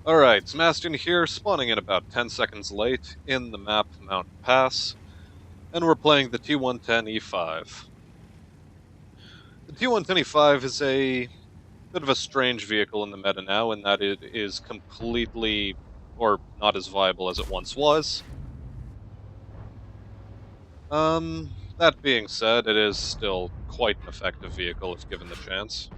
Alright, Smastian here, spawning in about 10 seconds late in the map Mountain Pass, and we're playing the T110E5. The T110E5 is a bit of a strange vehicle in the meta now, in that it is completely, or not as viable as it once was. That being said, it is still quite an effective vehicle if given the chance.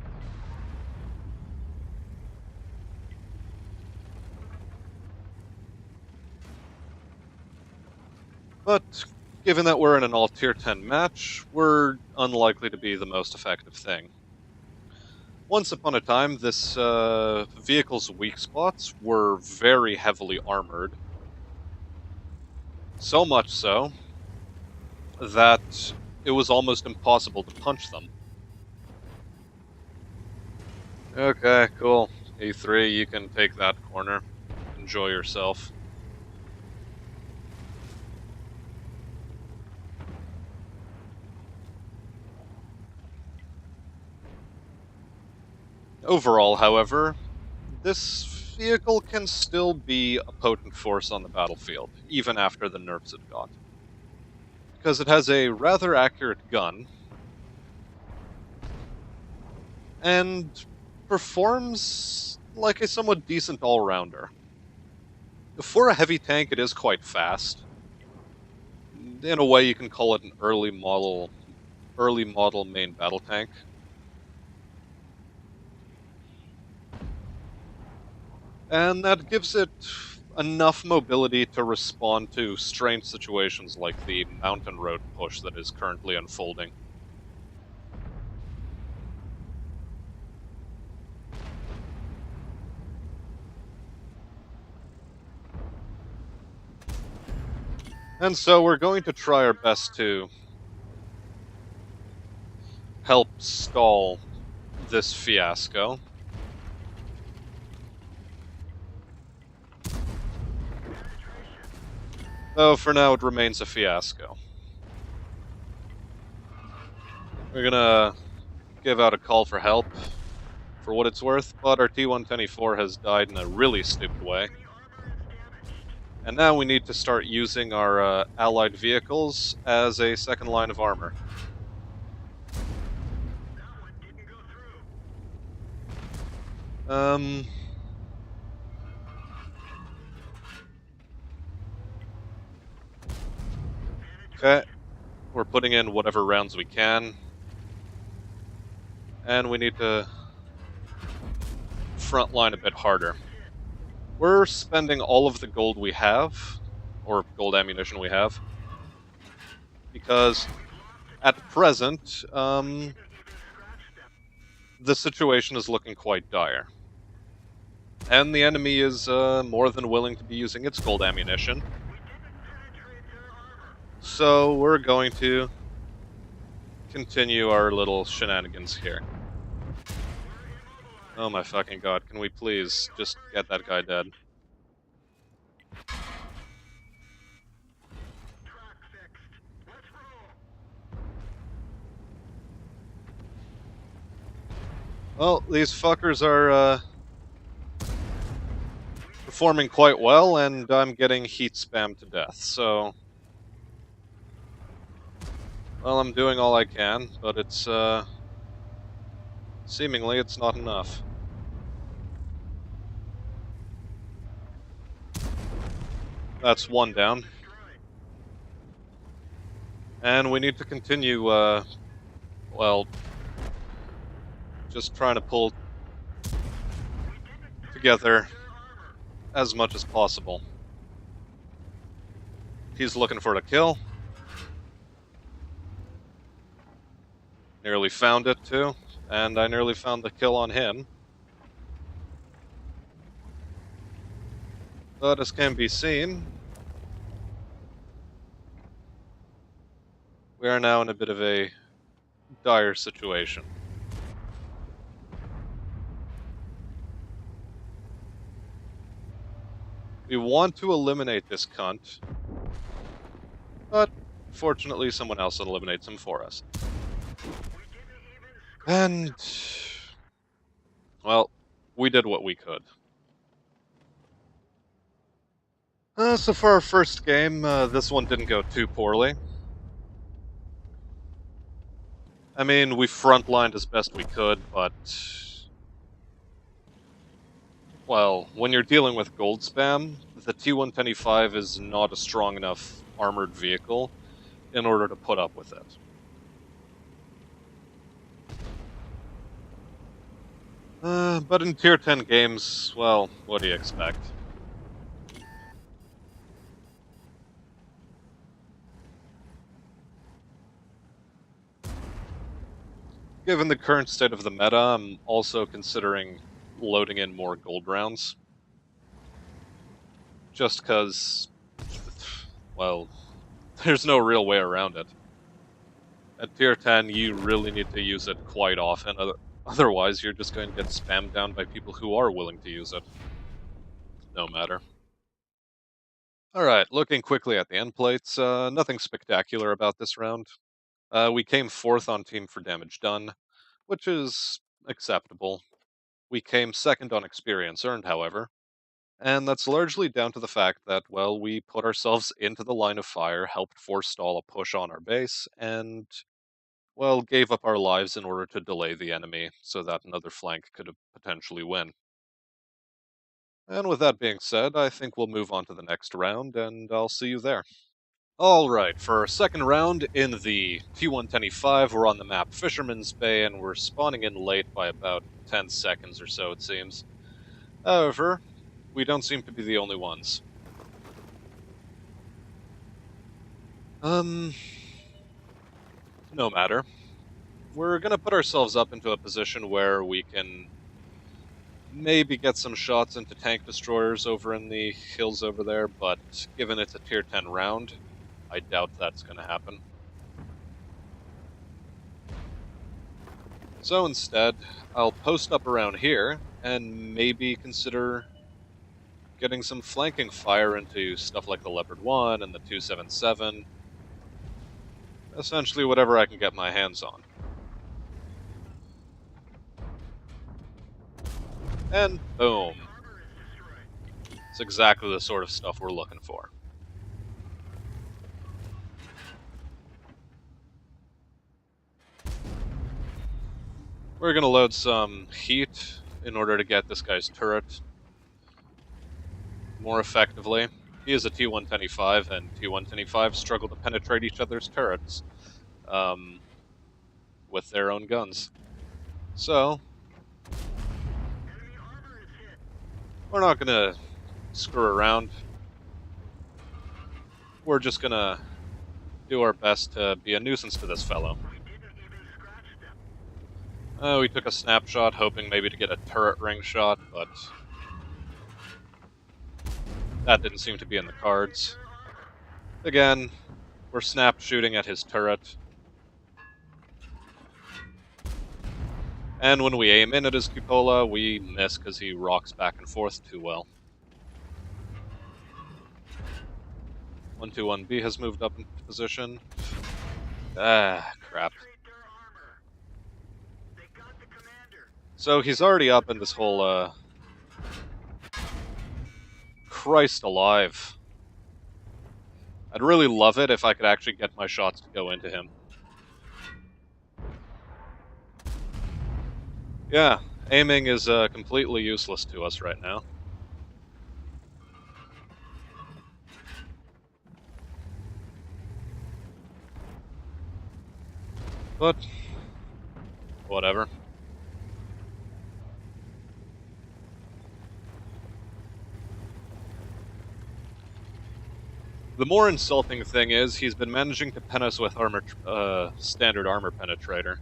But given that we're in an all-tier 10 match, we're unlikely to be the most effective thing. Once upon a time, this vehicle's weak spots were very heavily armored. So much so that it was almost impossible to punch them. Okay, cool. E3, you can take that corner. Enjoy yourself. Overall, however, this vehicle can still be a potent force on the battlefield, even after the nerfs it got. Because it has a rather accurate gun, and performs like a somewhat decent all-rounder. For a heavy tank, it is quite fast. In a way, you can call it an early model main battle tank. And that gives it enough mobility to respond to strange situations like the mountain road push that is currently unfolding. And so we're going to try our best to help stall this fiasco. Though for now it remains a fiasco. We're gonna give out a call for help, for what it's worth, but our T110E4 has died in a really stupid way. And now we need to start using our allied vehicles as a second line of armor. Okay, we're putting in whatever rounds we can. And we need to front line a bit harder. We're spending all of the gold we have, or gold ammunition we have, because at present, the situation is looking quite dire. And the enemy is more than willing to be using its gold ammunition. So we're going to continue our little shenanigans here. Oh my fucking god, can we please just get that guy dead? Well, these fuckers are performing quite well, and I'm getting heat spammed to death, so... Well, I'm doing all I can, but it's, seemingly it's not enough. That's one down. And we need to continue, well, just trying to pull together as much as possible. He's looking for the kill. Nearly found it, too. And I nearly found the kill on him. But as can be seen, we are now in a bit of a dire situation. We want to eliminate this cunt, but fortunately someone else eliminates him for us. And, well, we did what we could. So for our first game, this one didn't go too poorly. I mean, we frontlined as best we could, but... Well, when you're dealing with gold spam, the T110E5 is not a strong enough armored vehicle in order to put up with it. But in Tier 10 games, well, what do you expect? Given the current state of the meta, I'm also considering loading in more gold rounds. Just because, well, there's no real way around it. At Tier 10, you really need to use it quite often, otherwise you're just going to get spammed down by people who are willing to use it. No matter. Alright, looking quickly at the end plates, nothing spectacular about this round. We came 4th on team for damage done, which is acceptable. We came 2nd on experience earned, however, and that's largely down to the fact that, well, we put ourselves into the line of fire, helped forestall a push on our base, and, well, gave up our lives in order to delay the enemy so that another flank could potentially win. And with that being said, I think we'll move on to the next round, and I'll see you there. Alright, for our second round in the T110E5, we're on the map Fisherman's Bay, and we're spawning in late by about 10 seconds or so, it seems. However, we don't seem to be the only ones. No matter. We're gonna put ourselves up into a position where we can maybe get some shots into tank destroyers over in the hills over there, but given it's a tier 10 round, I doubt that's gonna happen. So instead, I'll post up around here and maybe consider getting some flanking fire into stuff like the Leopard 1 and the 277. Essentially whatever I can get my hands on. And boom. It's exactly the sort of stuff we're looking for. We're gonna load some heat in order to get this guy's turret more effectively. He is a T110E5, and T110E5 struggle to penetrate each other's turrets with their own guns. So, we're not gonna screw around. We're just gonna do our best to be a nuisance to this fellow. We took a snapshot, hoping maybe to get a turret ring shot, but that didn't seem to be in the cards. Again, we're snap shooting at his turret. And when we aim in at his cupola, we miss because he rocks back and forth too well. 121B has moved up into position. Ah, crap. So he's already up in this whole, Christ alive. I'd really love it if I could actually get my shots to go into him. Yeah, aiming is completely useless to us right now. But, whatever. The more insulting thing is, he's been managing to pen us with standard armor penetrator,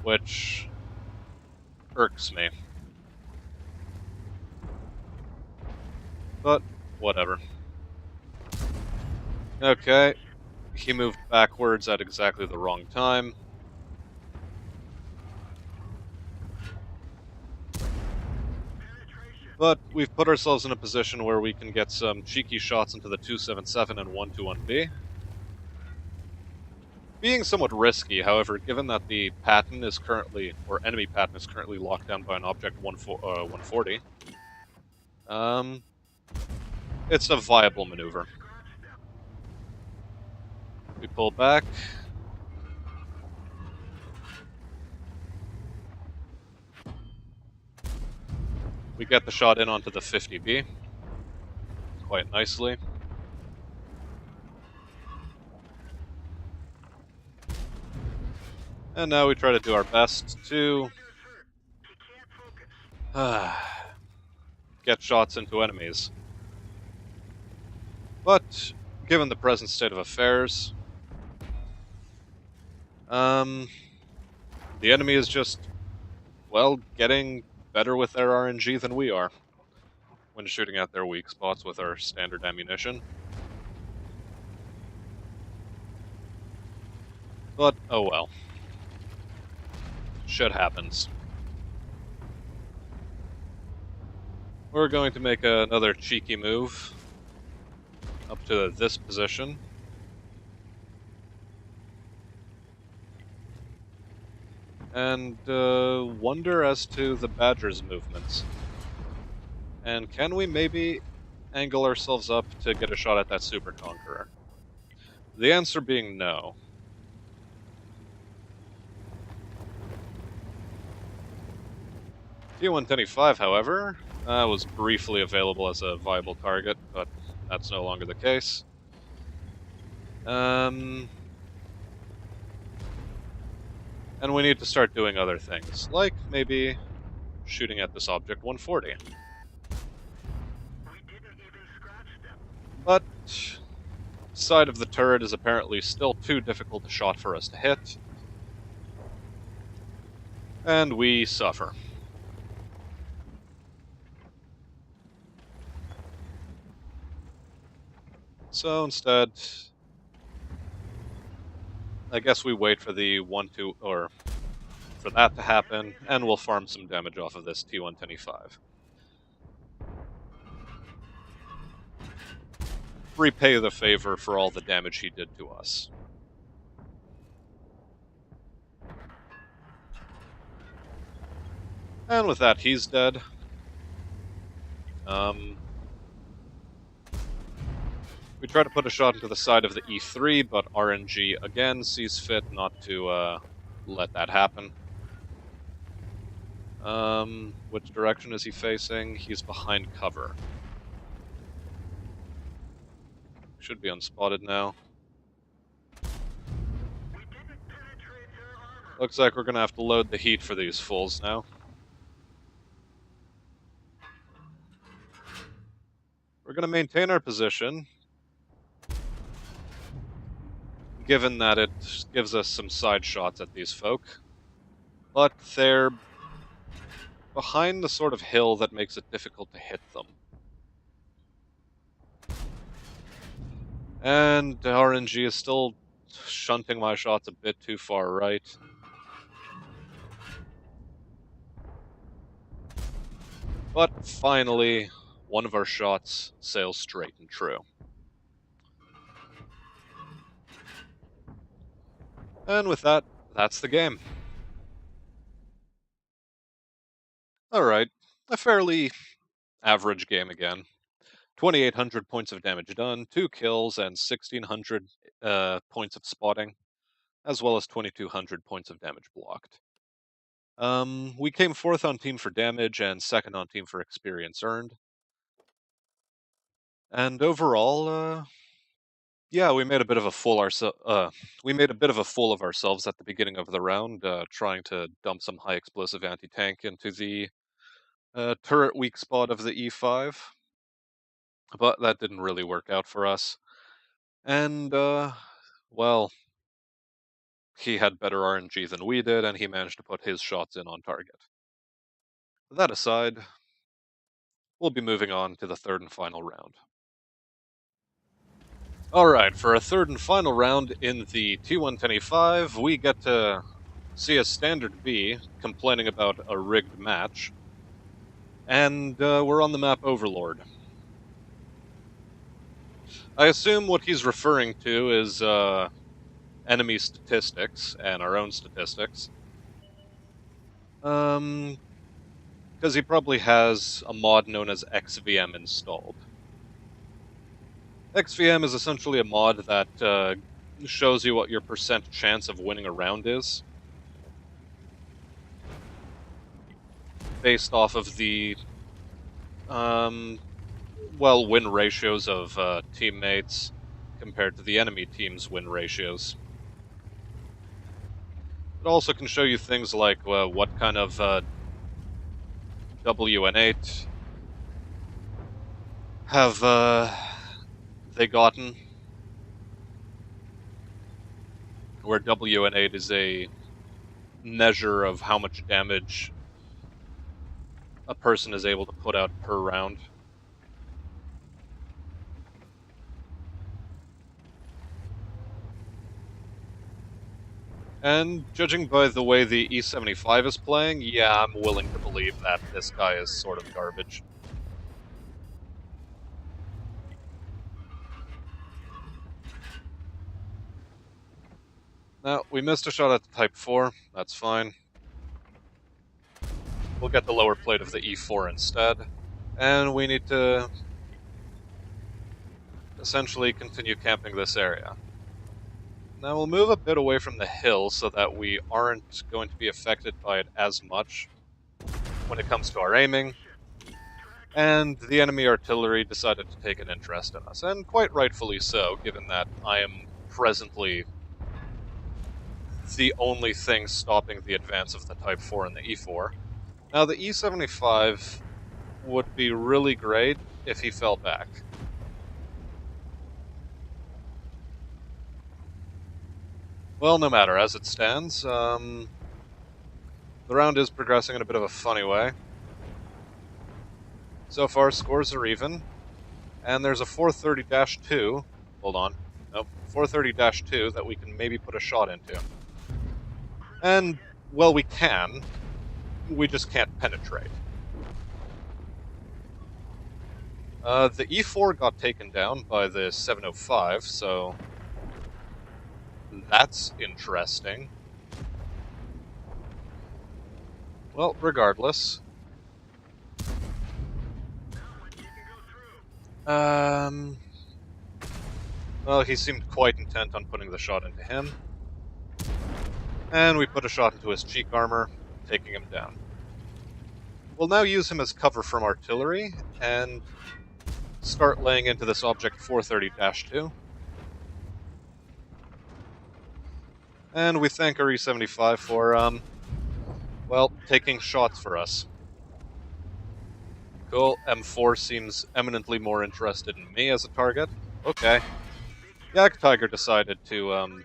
which irks me. But, whatever. Okay, he moved backwards at exactly the wrong time. But we've put ourselves in a position where we can get some cheeky shots into the 277 and 121B. Being somewhat risky, however, given that the pattern is currently, or enemy pattern is currently locked down by an object 140. it's a viable maneuver. We pull back. We get the shot in onto the 50B quite nicely. And now we try to do our best to get shots into enemies. But given the present state of affairs, the enemy is just, well, getting better with their RNG than we are when shooting at their weak spots with our standard ammunition. But, oh well. Shit happens. We're going to make another cheeky move up to this position. And wonder as to the Badger's movements. And can we maybe angle ourselves up to get a shot at that Super Conqueror? The answer being no. T110E5, however, was briefly available as a viable target, but that's no longer the case. And we need to start doing other things, like maybe shooting at this object 140. But side of the turret is apparently still too difficult a shot for us to hit, and we suffer. So instead, I guess we wait for the 1-2, or for that to happen, and we'll farm some damage off of this T110E5. Repay the favor for all the damage he did to us. And with that, he's dead. We try to put a shot into the side of the E3, but RNG again sees fit not to let that happen. Which direction is he facing? He's behind cover. Should be unspotted now. Looks like we're gonna have to load the heat for these fools now. We're gonna maintain our position, given that it gives us some side shots at these folk. But they're behind the sort of hill that makes it difficult to hit them. And RNG is still shunting my shots a bit too far right. But finally, one of our shots sails straight and true. And with that, that's the game. Alright, a fairly average game again. 2,800 points of damage done, 2 kills, and 1,600 points of spotting, as well as 2,200 points of damage blocked. We came 4th on team for damage and 2nd on team for experience earned. And overall, yeah, we made a bit of a fool of ourselves at the beginning of the round, trying to dump some high explosive anti-tank into the turret weak spot of the E5. But that didn't really work out for us. And, well, he had better RNG than we did, and he managed to put his shots in on target. That aside, we'll be moving on to the third and final round. Alright, for a third and final round in the T110E5, we get to see a standard B complaining about a rigged match. And we're on the map Overlord. I assume what he's referring to is enemy statistics and our own statistics. Because he probably has a mod known as XVM installed. XVM is essentially a mod that shows you what your percent chance of winning a round is, based off of the win ratios of teammates compared to the enemy team's win ratios. It also can show you things like what kind of WN8 have they gotten, where WN8 is a measure of how much damage a person is able to put out per round. And judging by the way the E75 is playing, yeah, I'm willing to believe that this guy is sort of garbage. Now, we missed a shot at the Type 4, that's fine. We'll get the lower plate of the E4 instead. And we need to essentially continue camping this area. Now we'll move a bit away from the hill so that we aren't going to be affected by it as much when it comes to our aiming. And the enemy artillery decided to take an interest in us, and quite rightfully so, given that I am presently the only thing stopping the advance of the Type 4 and the E4. Now the E75 would be really great if he fell back. Well, no matter, as it stands, the round is progressing in a bit of a funny way. So far, scores are even, and there's a 430-2, hold on, nope, 430-2 that we can maybe put a shot into. And, well, we can, we just can't penetrate. The E4 got taken down by the 705, so that's interesting. Well, regardless. Well, he seemed quite intent on putting the shot into him. And we put a shot into his cheek armor, taking him down. We'll now use him as cover from artillery, and start laying into this object 430-2. And we thank our E75 for, well, taking shots for us. Cool, M4 seems eminently more interested in me as a target. Okay. Yak Tiger decided to,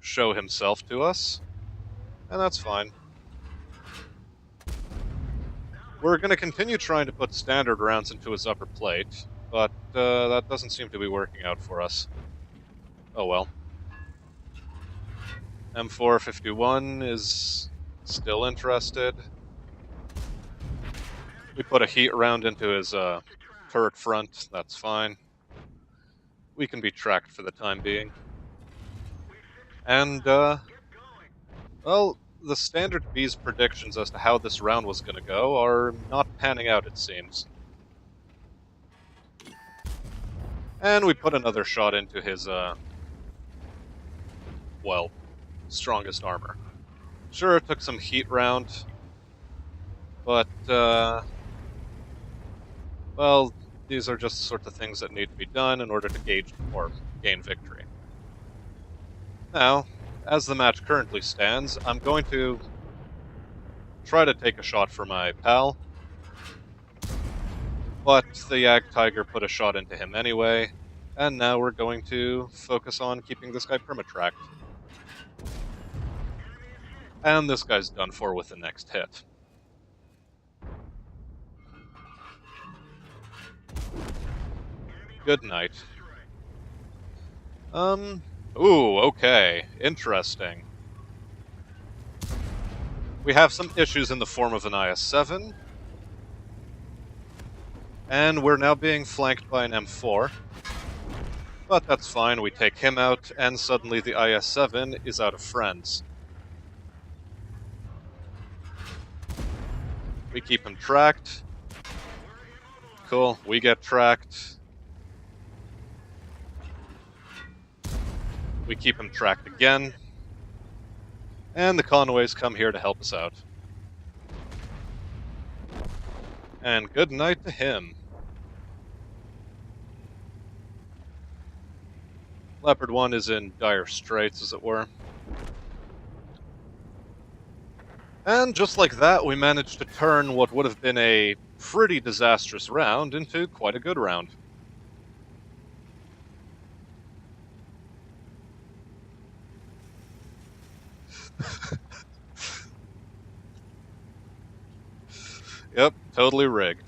show himself to us, and that's fine. We're going to continue trying to put standard rounds into his upper plate, but that doesn't seem to be working out for us. Oh well. M451 is still interested. We put a heat round into his turret front, that's fine. We can be tracked for the time being. And, well, the Standard B's predictions as to how this round was going to go are not panning out, it seems. And we put another shot into his, well, strongest armor. Sure, it took some heat round, but, well, these are just the sorts of things that need to be done in order to gauge or gain victory. Now, as the match currently stands, I'm going to try to take a shot for my pal, but the Yag Tiger put a shot into him anyway, and now we're going to focus on keeping this guy permatracked. And this guy's done for with the next hit. Good night. Ooh, okay. Interesting. We have some issues in the form of an IS-7. And we're now being flanked by an M4. But that's fine, we take him out, and suddenly the IS-7 is out of friends. We keep him tracked. Cool, we get tracked. We keep him tracked again, and the Conways come here to help us out. And good night to him. Leopard 1 is in dire straits, as it were. And just like that, we managed to turn what would have been a pretty disastrous round into quite a good round. Yep, totally rigged.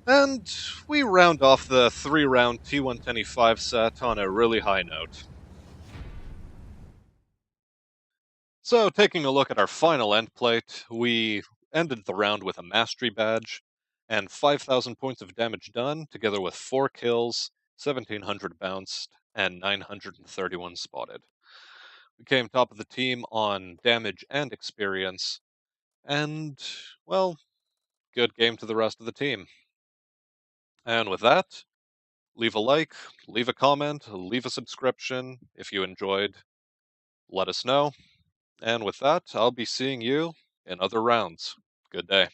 And we round off the 3-round T110E5 set on a really high note. So, taking a look at our final end plate, we ended the round with a mastery badge and 5,000 points of damage done, together with 4 kills, 1,700 bounced, and 931 spotted. We came top of the team on damage and experience, and, well, good game to the rest of the team. And with that, leave a like, leave a comment, leave a subscription if you enjoyed. Let us know. And with that, I'll be seeing you in other rounds. Good day.